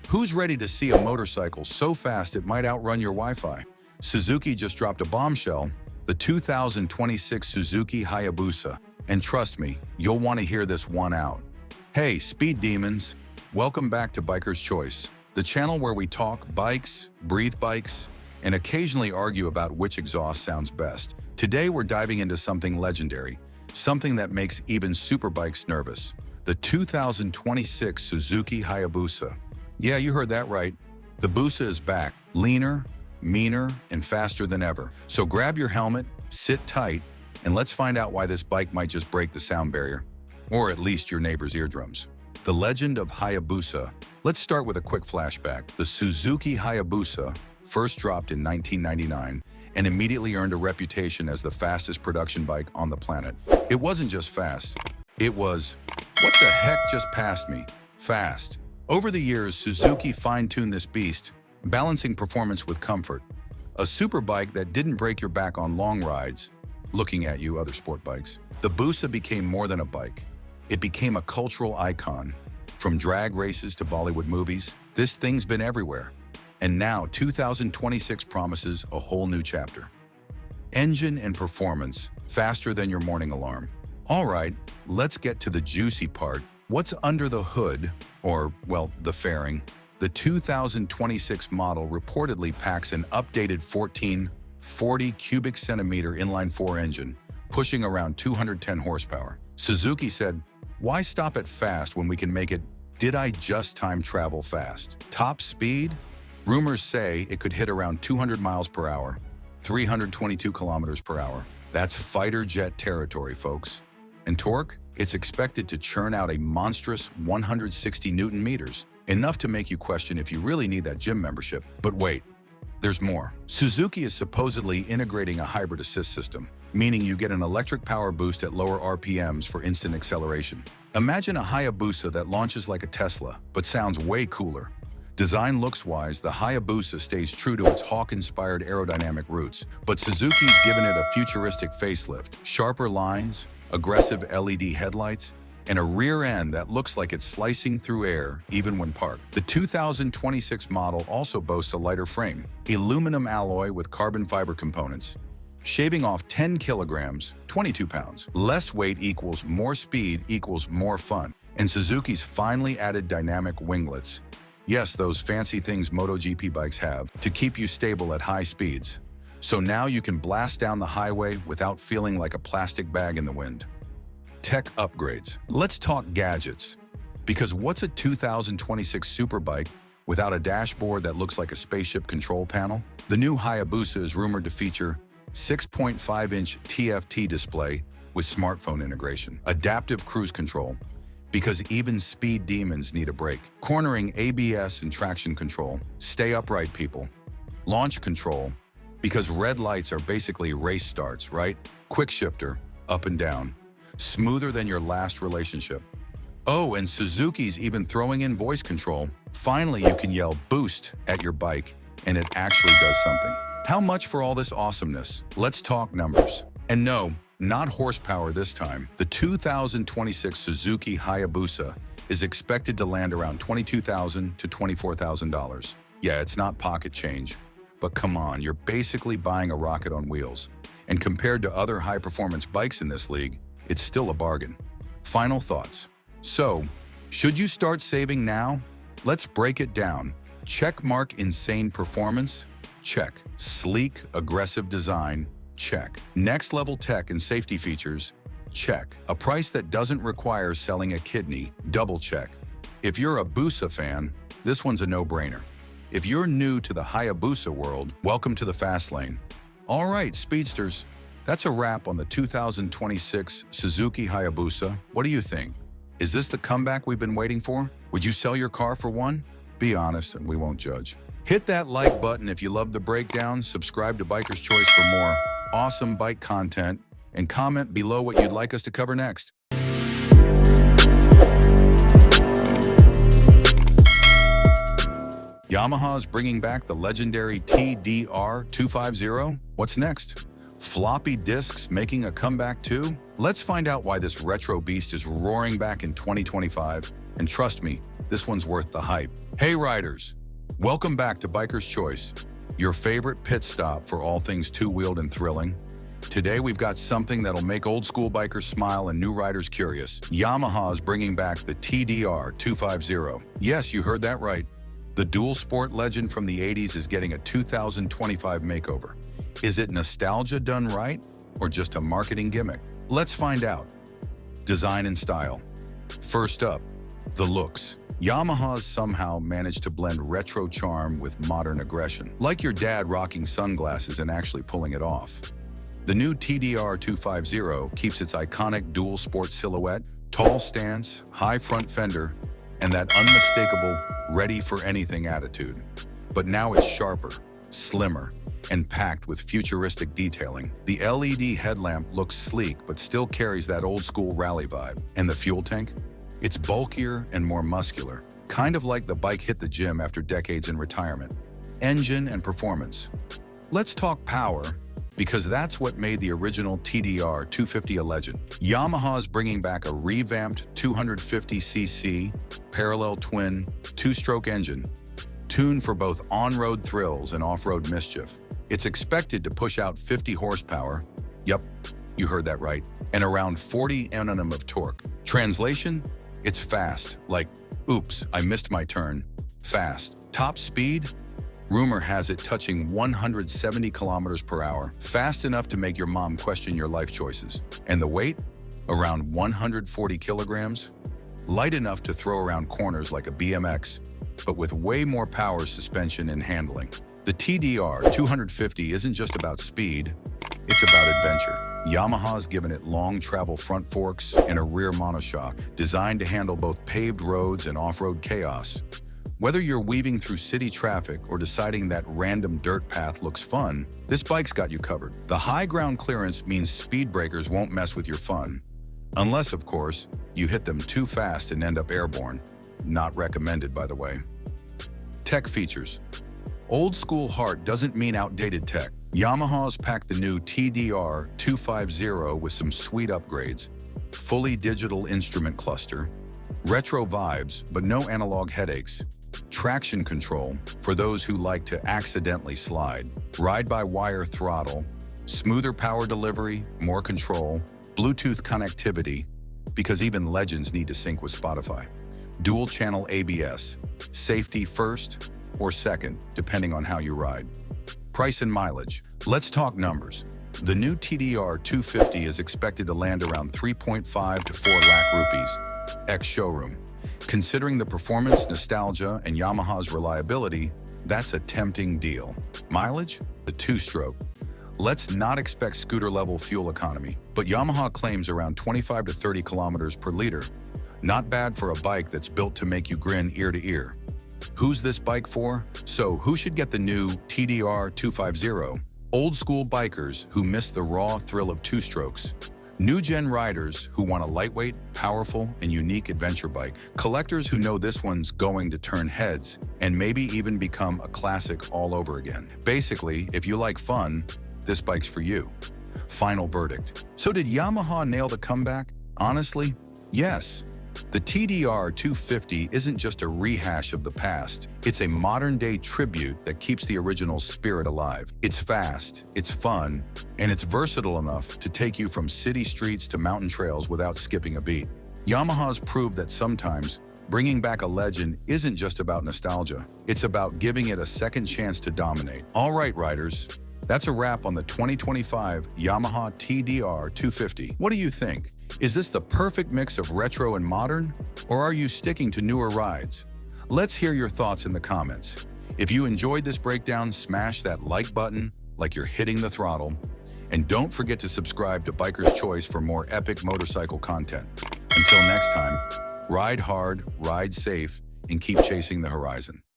Who's ready to see a motorcycle so fast it might outrun your Wi-Fi? Suzuki just dropped a bombshell, the 2026 Suzuki Hayabusa. And trust me, you'll want to hear this one out. Hey, speed demons! Welcome back to Biker's Choice, the channel where we talk bikes, breathe bikes, and occasionally argue about which exhaust sounds best. Today we're diving into something legendary, something that makes even superbikes nervous. The 2026 Suzuki Hayabusa. Yeah, you heard that right. The Busa is back, leaner, meaner, and faster than ever. So grab your helmet, sit tight, and let's find out why this bike might just break the sound barrier, or at least your neighbor's eardrums. The legend of Hayabusa. Let's start with a quick flashback. The Suzuki Hayabusa first dropped in 1999 and immediately earned a reputation as the fastest production bike on the planet. It wasn't just fast, it was, what the heck just passed me? Fast. Over the years, Suzuki fine-tuned this beast, balancing performance with comfort. A super bike that didn't break your back on long rides. Looking at you, other sport bikes. The Busa became more than a bike. It became a cultural icon. From drag races to Bollywood movies, this thing's been everywhere. And now, 2026 promises a whole new chapter. Engine and performance, faster than your morning alarm. All right, let's get to the juicy part. What's under the hood, or, well, the fairing? The 2026 model reportedly packs an updated 1440 cubic centimeter inline-4 engine, pushing around 210 horsepower. Suzuki said, "Why stop at fast when we can make it, did I just time travel fast?" Top speed? Rumors say it could hit around 200 miles per hour, 322 kilometers per hour. That's fighter jet territory, folks. And torque? It's expected to churn out a monstrous 160 Newton meters, enough to make you question if you really need that gym membership. But wait, there's more. Suzuki is supposedly integrating a hybrid assist system, meaning you get an electric power boost at lower RPMs for instant acceleration. Imagine a Hayabusa that launches like a Tesla, but sounds way cooler. Design looks-wise, the Hayabusa stays true to its Hawk-inspired aerodynamic roots, but Suzuki's given it a futuristic facelift, sharper lines, aggressive LED headlights, and a rear end that looks like it's slicing through air even when parked. The 2026 model also boasts a lighter frame, aluminum alloy with carbon fiber components, shaving off 10 kilograms, 22 pounds. Less weight equals more speed equals more fun. And Suzuki's finally added dynamic winglets. Yes, those fancy things MotoGP bikes have to keep you stable at high speeds. So now you can blast down the highway without feeling like a plastic bag in the wind. Tech upgrades. Let's talk gadgets. Because what's a 2026 superbike without a dashboard that looks like a spaceship control panel? The new Hayabusa is rumored to feature 6.5-inch TFT display with smartphone integration, adaptive cruise control, because even speed demons need a break, cornering ABS and traction control, stay upright people, launch control, because red lights are basically race starts, right? Quick shifter, up and down, smoother than your last relationship. Oh, and Suzuki's even throwing in voice control. Finally, you can yell boost at your bike, and it actually does something. How much for all this awesomeness? Let's talk numbers. And no, not horsepower this time. The 2026 Suzuki Hayabusa is expected to land around $22,000 to $24,000. Yeah, it's not pocket change. But come on, you're basically buying a rocket on wheels. And compared to other high-performance bikes in this league, it's still a bargain. Final thoughts. So, should you start saving now? Let's break it down. Check mark insane performance? Check. Sleek, aggressive design? Check. Next level tech and safety features? Check. A price that doesn't require selling a kidney? Double check. If you're a Busa fan, this one's a no-brainer. If you're new to the Hayabusa world, welcome to the fast lane. All right, speedsters, that's a wrap on the 2026 Suzuki Hayabusa. What do you think? Is this the comeback we've been waiting for? Would you sell your car for one? Be honest and we won't judge. Hit that like button if you love the breakdown, subscribe to Biker's Choice for more awesome bike content, and comment below what you'd like us to cover next. Yamaha is bringing back the legendary TDR250. What's next? Floppy disks making a comeback too? Let's find out why this retro beast is roaring back in 2025. And trust me, this one's worth the hype. Hey riders, welcome back to Biker's Choice, your favorite pit stop for all things two-wheeled and thrilling. Today we've got something that'll make old school bikers smile and new riders curious. Yamaha is bringing back the TDR250. Yes, you heard that right. The dual sport legend from the 80s is getting a 2025 makeover. Is it nostalgia done right, or just a marketing gimmick? Let's find out. Design and style. First up, the looks. Yamaha's somehow managed to blend retro charm with modern aggression, like your dad rocking sunglasses and actually pulling it off. The new TDR250 keeps its iconic dual sport silhouette, tall stance, high front fender, and that unmistakable ready-for-anything attitude. But now it's sharper, slimmer, and packed with futuristic detailing. The LED headlamp looks sleek but still carries that old-school rally vibe. And the fuel tank? It's bulkier and more muscular, kind of like the bike hit the gym after decades in retirement. Engine and performance. Let's talk power, because that's what made the original TDR250 a legend. Yamaha's bringing back a revamped 250cc parallel twin two-stroke engine, tuned for both on-road thrills and off-road mischief. It's expected to push out 50 horsepower, yep, you heard that right, and around 40 Nm of torque. Translation? It's fast, like, oops, I missed my turn, fast. Top speed? Rumor has it touching 170 kilometers per hour, fast enough to make your mom question your life choices. And the weight? Around 140 kilograms? Light enough to throw around corners like a BMX, but with way more power, suspension, and handling. The TDR250 isn't just about speed, it's about adventure. Yamaha's given it long travel front forks and a rear monoshock, designed to handle both paved roads and off-road chaos. Whether you're weaving through city traffic or deciding that random dirt path looks fun, this bike's got you covered. The high ground clearance means speed breakers won't mess with your fun. Unless, of course, you hit them too fast and end up airborne. Not recommended, by the way. Tech features. Old school heart doesn't mean outdated tech. Yamaha's packed the new TDR250 with some sweet upgrades. Fully digital instrument cluster. Retro vibes, but no analog headaches. Traction control for those who like to accidentally slide. Ride-by-wire throttle. Smoother power delivery, more control. Bluetooth connectivity, because even legends need to sync with Spotify. Dual-channel ABS. Safety first or second, depending on how you ride. Price and mileage. Let's talk numbers. The new TDR250 is expected to land around 3.5 to 4 lakh rupees, ex-showroom. Considering the performance, nostalgia, and Yamaha's reliability, that's a tempting deal. Mileage? The two-stroke. Let's not expect scooter-level fuel economy, but Yamaha claims around 25 to 30 kilometers per liter. Not bad for a bike that's built to make you grin ear to ear. Who's this bike for? So who should get the new TDR250? Old school bikers who miss the raw thrill of two-strokes. New-gen riders who want a lightweight, powerful, and unique adventure bike. Collectors who know this one's going to turn heads and maybe even become a classic all over again. Basically, if you like fun, this bike's for you. Final verdict. So did Yamaha nail the comeback? Honestly, yes. The TDR250 isn't just a rehash of the past. It's a modern-day tribute that keeps the original spirit alive. It's fast, it's fun, and it's versatile enough to take you from city streets to mountain trails without skipping a beat. Yamaha's proved that sometimes bringing back a legend isn't just about nostalgia. It's about giving it a second chance to dominate. All right, riders. That's a wrap on the 2025 Yamaha TDR250. What do you think? Is this the perfect mix of retro and modern? Or are you sticking to newer rides? Let's hear your thoughts in the comments. If you enjoyed this breakdown, smash that like button like you're hitting the throttle. And don't forget to subscribe to Biker's Choice for more epic motorcycle content. Until next time, ride hard, ride safe, and keep chasing the horizon.